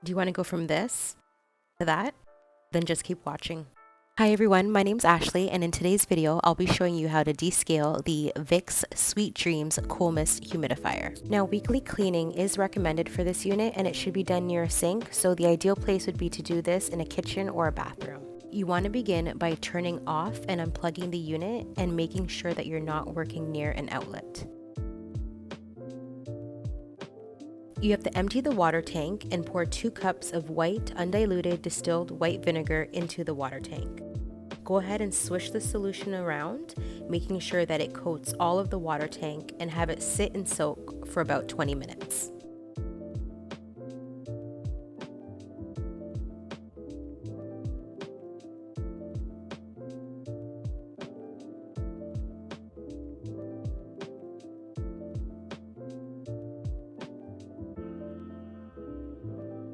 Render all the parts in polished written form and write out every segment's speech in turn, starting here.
Do you want to go from this to that? Then just keep watching. Hi everyone, my name's Ashley, and in today's video, I'll be showing you how to descale the Vicks Sweet Dreams Cool Mist Humidifier. Now, weekly cleaning is recommended for this unit, and it should be done near a sink, so the ideal place would be to do this in a kitchen or a bathroom. You want to begin by turning off and unplugging the unit and making sure that you're not working near an outlet. You have to empty the water tank and pour 2 cups of white, undiluted distilled white vinegar into the water tank. Go ahead and swish the solution around, making sure that it coats all of the water tank, and have it sit and soak for about 20 minutes.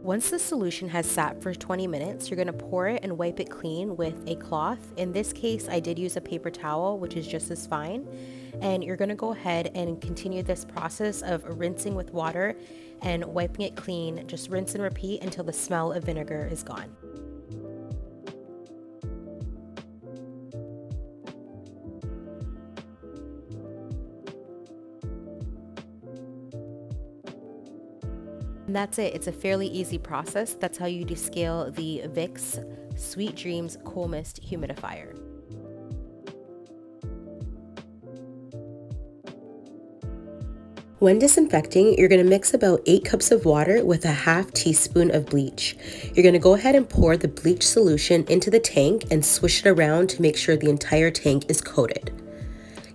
Once the solution has sat for 20 minutes, you're going to pour it and wipe it clean with a cloth. In this case, I did use a paper towel, which is just as fine. And you're going to go ahead and continue this process of rinsing with water and wiping it clean. Just rinse and repeat until the smell of vinegar is gone. And that's it. It's a fairly easy process. That's how you descale the Vicks Sweet Dreams Cool Mist Humidifier. When disinfecting, you're going to mix about 8 cups of water with a half teaspoon of bleach. You're going to go ahead and pour the bleach solution into the tank and swish it around to make sure the entire tank is coated.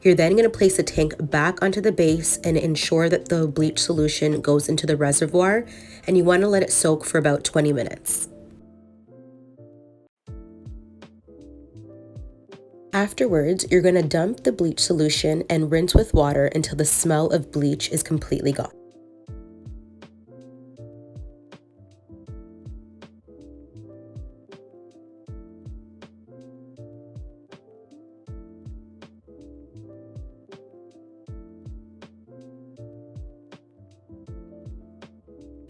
You're then going to place the tank back onto the base and ensure that the bleach solution goes into the reservoir, and you want to let it soak for about 20 minutes. Afterwards, you're going to dump the bleach solution and rinse with water until the smell of bleach is completely gone.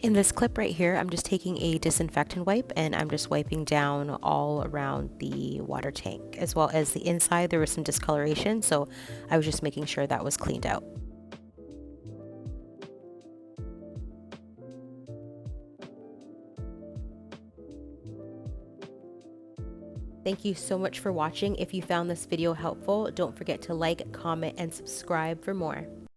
In this clip right here, I'm just taking a disinfectant wipe and I'm just wiping down all around the water tank, as well as the inside. There was some discoloration, so I was just making sure that was cleaned out. Thank you so much for watching. If you found this video helpful, don't forget to like, comment, and subscribe for more.